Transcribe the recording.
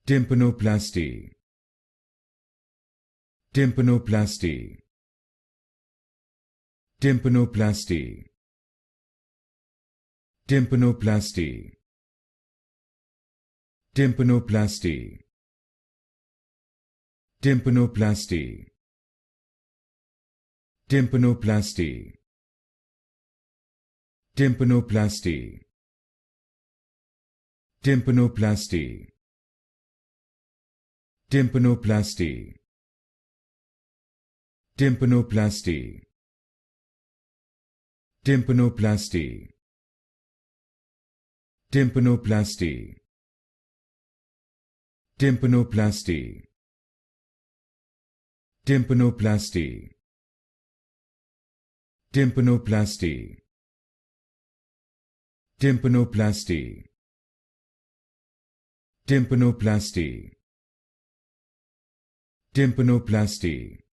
Tympanoplasty. Tympanoplasty. Tympanoplasty. Tympanoplasty. Tympanoplasty. Tympanoplasty. Tympanoplasty. Tympanoplasty. Tympanoplasty. Tympanoplasty. Tympanoplasty. Tympanoplasty. Tympanoplasty. Tympanoplasty. Tympanoplasty. Tympanoplasty. Tympanoplasty. Tympanoplasty. Tympanoplasty.